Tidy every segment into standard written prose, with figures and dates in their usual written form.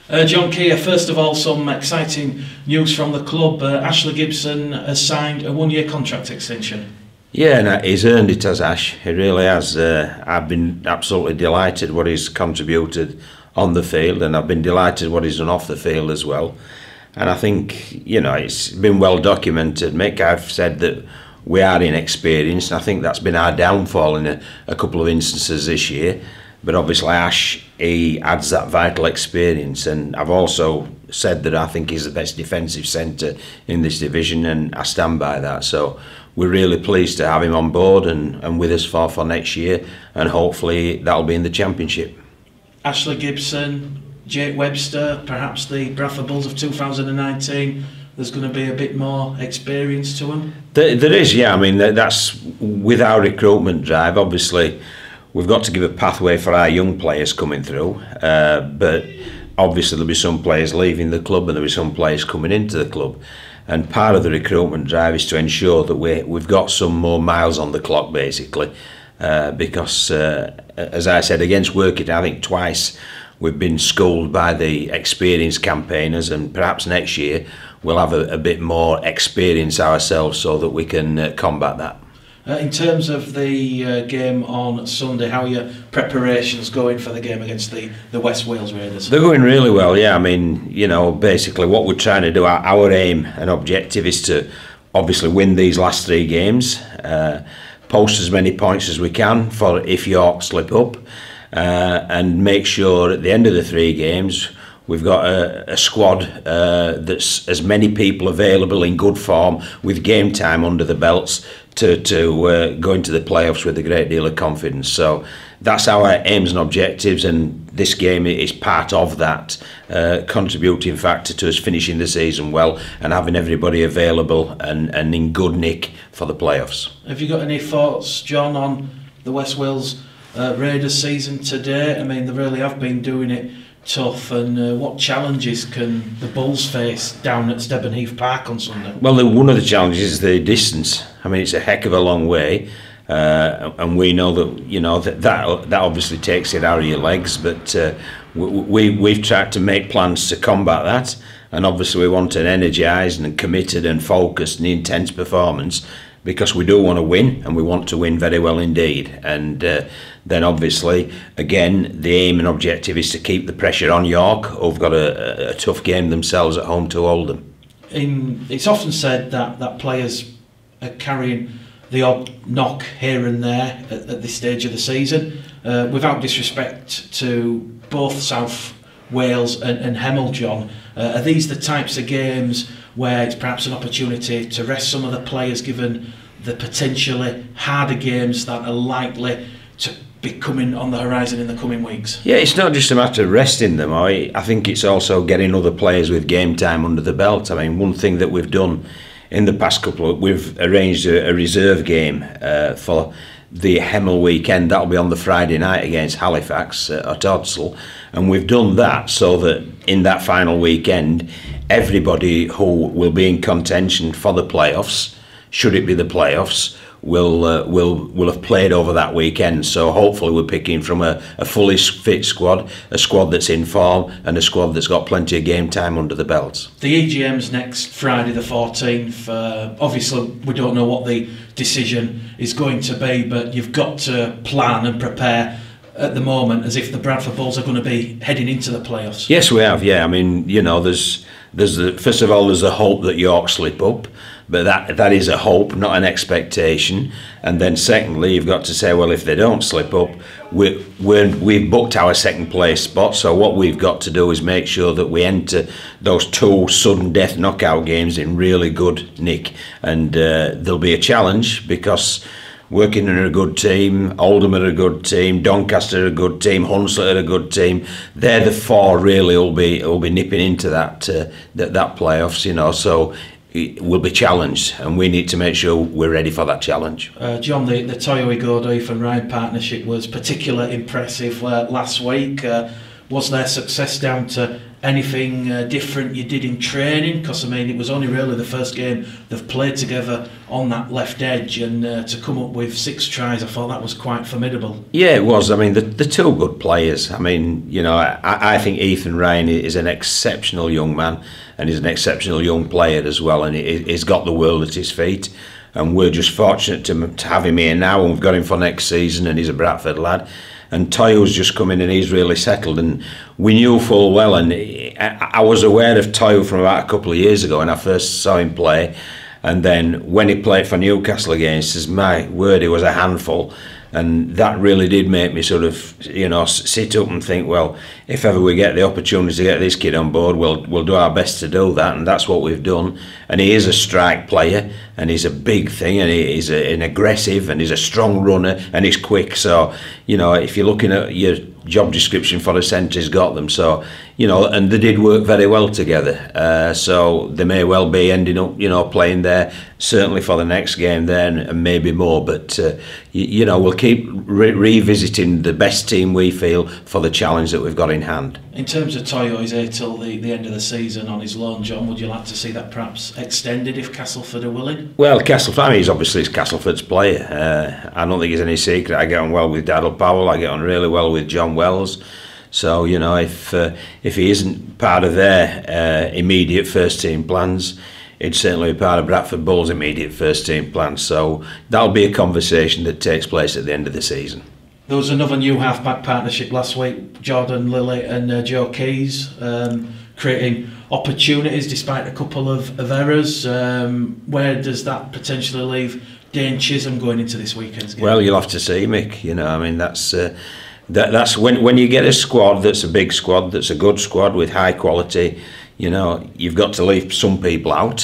John Kear, first of all, some exciting news from the club. Ashley Gibson has signed a one-year contract extension. Yeah, and he's earned it, as Ash. He really has. I've been absolutely delighted what he's contributed on the field, and I've been delighted what he's done off the field as well. And I think, it's been well documented. Mick, I've said that we are inexperienced, and I think that's been our downfall in a couple of instances this year. But obviously Ash, he adds that vital experience, and I've also said that I think he's the best defensive centre in this division, and I stand by that. So we're really pleased to have him on board and with us for next year, and hopefully that'll be in the Championship. Ashley Gibson, Jake Webster, perhaps the Bradford Bulls of 2019, there's going to be a bit more experience to them? There is, yeah. I mean, that's with our recruitment drive. Obviously, we've got to give a pathway for our young players coming through, but obviously there'll be some players leaving the club and there'll be some players coming into the club. And part of the recruitment drive is to ensure that we've got some more miles on the clock, basically, because, as I said, against Workington, I think twice we've been schooled by the experienced campaigners, and perhaps next year we'll have a bit more experience ourselves so that we can combat that. In terms of the game on Sunday, how are your preparations going for the game against the West Wales Raiders? They're going really well, yeah. I mean, basically what we're trying to do, our aim and objective is to obviously win these last three games, post as many points as we can for if York slip up, and make sure at the end of the three games we've got a squad that's as many people available in good form with game time under the belts to go into the playoffs with a great deal of confidence. So that's our aims and objectives, and this game is part of that contributing factor to us finishing the season well and having everybody available and in good nick for the playoffs. Have you got any thoughts, John, on the West Wales Raiders season today? I mean, they really have been doing it tough, and what challenges can the Bulls face down at Stevenheath Park on Sunday? Well, one of the challenges is the distance. I mean, it's a heck of a long way, and we know that that obviously takes it out of your legs, but we've tried to make plans to combat that, and obviously we want an energised and committed and focused and intense performance, because we do want to win, and we want to win very well indeed. And then obviously, again, the aim and objective is to keep the pressure on York, who've got a tough game themselves at home to Oldham. It's often said that players are carrying the odd knock here and there at this stage of the season. Without disrespect to both South Wales and Hemel, John, are these the types of games where it's perhaps an opportunity to rest some of the players, given the potentially harder games that are likely to be coming on the horizon in the coming weeks? Yeah, it's not just a matter of resting them. I think it's also getting other players with game time under the belt. I mean, one thing that we've done in the past we've arranged a reserve game for the Hemel weekend. That'll be on the Friday night against Halifax at Odsal, and we've done that so that in that final weekend everybody who will be in contention for the playoffs, should it be the playoffs, will have played over that weekend. So hopefully we're picking from a fully fit squad, a squad that's in form, and a squad that's got plenty of game time under the belts. The EGM's next Friday the 14th. Obviously we don't know what the decision is going to be, but you've got to plan and prepare at the moment as if the Bradford Bulls are going to be heading into the playoffs. Yes, we have, yeah. I mean, there's first of all, there's the hope that York slip up, but that is a hope, not an expectation. And then secondly, you've got to say, well, if they don't slip up, we've booked our second place spot, so what we've got to do is make sure that we enter those two sudden death knockout games in really good nick. And there'll be a challenge, because Workington are a good team, Oldham are a good team, Doncaster are a good team, Hunslet are a good team. They're the four really will be nipping into that playoffs, so we'll be challenged, and we need to make sure we're ready for that challenge. John, the Toyo Igodo and Ryan partnership was particularly impressive last week. Was their success down to anything different you did in training? Because I mean, it was only really the first game they've played together on that left edge, and to come up with 6 tries, I thought that was quite formidable. Yeah, it was. I mean, the two good players. I mean, you know, I think Ethan Ryan is an exceptional young man, and he's an exceptional young player as well, and he's got the world at his feet. And we're just fortunate to have him here now, and we've got him for next season, and he's a Bradford lad. And Toyo's just come in and he's really settled, and we knew full well, and I was aware of Toyo from about a couple of years ago when I first saw him play, and then when he played for Newcastle against us, my word, he was a handful. And that really did make me sort of, you know, sit up and think, well, if ever we get the opportunity to get this kid on board, we'll do our best to do that, and that's what we've done. And he is a strike player, and he's a big thing, and he's an aggressive, and he's a strong runner, and he's quick. So, you know, if you're looking at your job description for a centre, he's got them. So, you know, and they did work very well together. So they may well be ending up, you know, playing there, certainly for the next game there, and maybe more. But, you know, we'll keep revisiting the best team we feel for the challenge that we've got in hand. In terms of Toyo, he's here till the end of the season on his loan. John, would you like to see that perhaps extended if Castleford are willing? Well, Castleford, I mean, he's obviously Castleford's player. I don't think it's any secret. I get on well with Daryl Powell. I get on really well with John Wells. So, you know, if he isn't part of their immediate first team plans, it'd certainly be part of Bradford Bull's immediate first team plans. So that'll be a conversation that takes place at the end of the season. There was another new half-back partnership last week, Jordan Lilly and Joe Keys, creating opportunities despite a couple of errors. Where does that potentially leave Dane Chisholm going into this weekend's game? Well, you'll have to see, Mick. You know, I mean, that's when you get a squad that's a big squad, that's a good squad with high quality. You know, you've got to leave some people out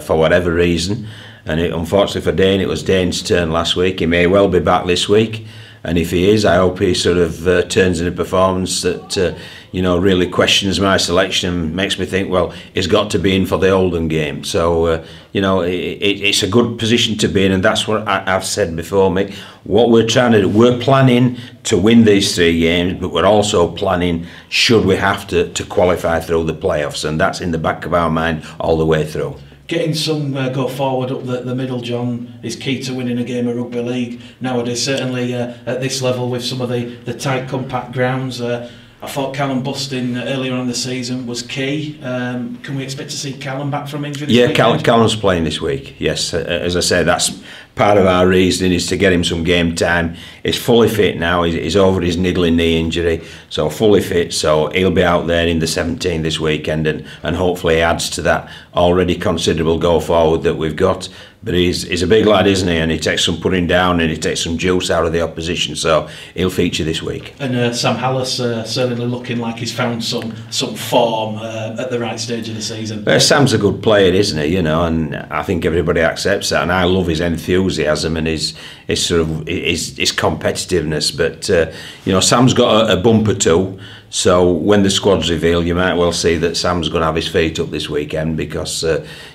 for whatever reason. And unfortunately for Dane, it was Dane's turn last week. He may well be back this week. And if he is, I hope he sort of turns in a performance that, you know, really questions my selection and makes me think, well, he's got to be in for the Oldham game. So, you know, it's a good position to be in, and that's what I've said before, Mick. What we're trying to do, we're planning to win these 3 games, but we're also planning, should we have to qualify through the playoffs, and that's in the back of our mind all the way through. Getting some go forward up the middle, John, is key to winning a game of rugby league nowadays, certainly at this level with some of the tight, compact grounds. I thought Callum busting earlier on in the season was key. Can we expect to see Callum back from injury this week? Yeah, Callum's playing this week, yes. As I say, that's part of our reasoning, is to get him some game time. He's fully fit now, he's over his niggling knee injury, so fully fit, so he'll be out there in the 17 this weekend, and hopefully adds to that already considerable go forward that we've got. But he's a big lad, isn't he? And he takes some putting down, and he takes some juice out of the opposition, so he'll feature this week. And Sam Hallis certainly looking like he's found some form at the right stage of the season. Sam's a good player, isn't he? You know, and I think everybody accepts that. And I love his enthusiasm and his sort of his competitiveness. But you know, Sam's got a bumper too. So when the squad's revealed, you might well see that Sam's going to have his feet up this weekend, because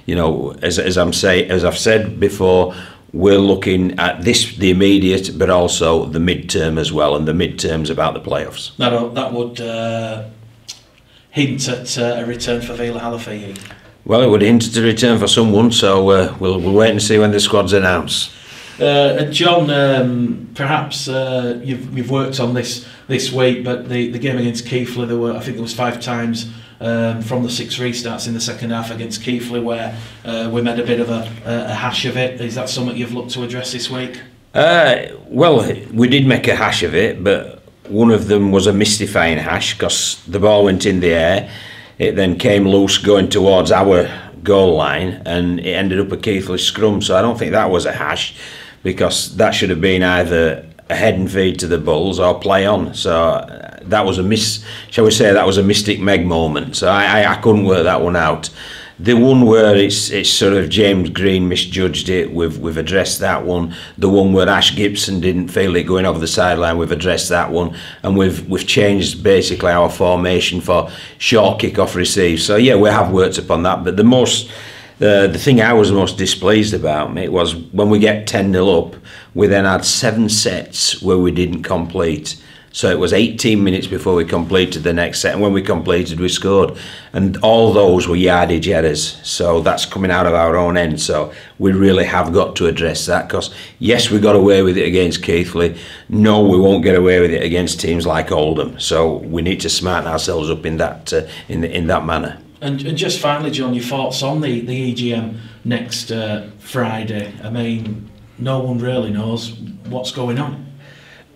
you know, as I've said before, we're looking at the immediate, but also the mid-term as well, and the mid-term's about the playoffs. That would hint at a return for Vila Halafei. Well, it would hint at a return for someone, so we'll wait and see when the squad's announced. John, perhaps you've worked on this week, but the game against Keighley, I think there was 5 times from the 6 restarts in the second half against Keighley where we made a bit of a hash of it. Is that something you've looked to address this week? Well, we did make a hash of it, but one of them was a mystifying hash, because the ball went in the air, it then came loose going towards our goal line, and it ended up a Keighley scrum. So I don't think that was a hash, because that should have been either a head and feed to the Bulls or play on. So that was shall we say, that was a Mystic Meg moment. So I couldn't work that one out. The one where it's sort of James Green misjudged it, we've addressed that one. The one where Ash Gibson didn't feel it going over the sideline, we've addressed that one, and we've changed basically our formation for short kick-off receive. So yeah, we have worked upon that. But the thing I was most displeased about, mate, was when we get 10-0 up, we then had 7 sets where we didn't complete. So it was 18 minutes before we completed the next set, and when we completed, we scored. And all those were yardage errors, so that's coming out of our own end. So we really have got to address that, because yes, we got away with it against Keighley. No, we won't get away with it against teams like Oldham. So we need to smarten ourselves up in that in that manner. And just finally, John, your thoughts on the EGM next Friday? I mean, no one really knows what's going on.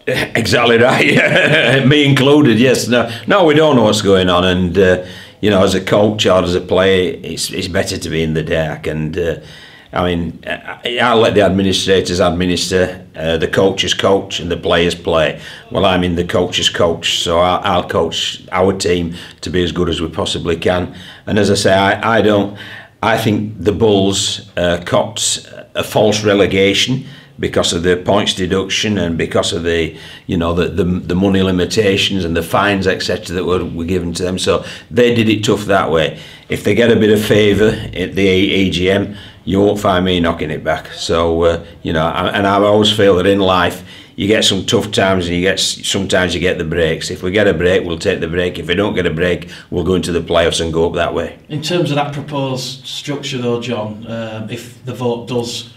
Exactly right. Me included. Yes. No, we don't know what's going on, and you know, as a coach or as a player, it's better to be in the dark. And I mean, I'll let the administrators administer, the coaches coach, and the players play. Well, I'm in the coaches coach, so I'll coach our team to be as good as we possibly can. And as I say, I think the Bulls copped a false relegation because of the points deduction and because of the, you know, the money limitations and the fines, etc., that were given to them. So they did it tough that way. If they get a bit of favour at the EGM, you won't find me knocking it back. So you know, and I always feel that in life you get some tough times and sometimes you get the breaks. If we get a break, we'll take the break. If we don't get a break, we'll go into the playoffs and go up that way. In terms of that proposed structure, though, John, if the vote does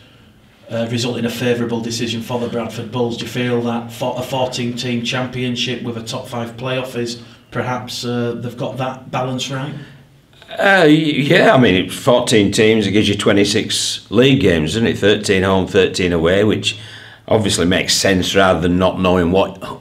result in a favourable decision for the Bradford Bulls, do you feel that for a 14-team championship with a top 5 playoff is perhaps they've got that balance right? Yeah, I mean, 14 teams, it gives you 26 league games, doesn't it? 13 home, 13 away, which obviously makes sense rather than not knowing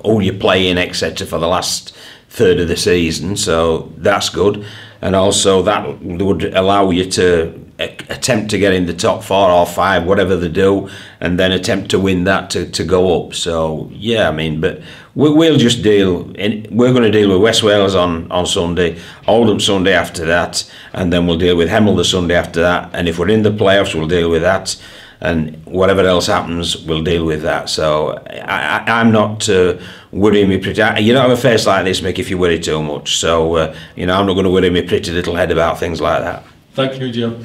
who you're playing, etc., for the last third of the season. So that's good, and also that would allow you to attempt to get in the top 4 or 5, whatever they do, and then attempt to win that to go up. So yeah, I mean, but we'll just we're going to deal with West Wales on Sunday, Oldham Sunday after that, and then we'll deal with Hemel the Sunday after that. And if we're in the playoffs, we'll deal with that, and whatever else happens, we'll deal with that. So I'm not worrying me pretty. You don't have a face like this, Mick, if you worry too much. So you know, I'm not going to worry me pretty little head about things like that. Thank you, Joe.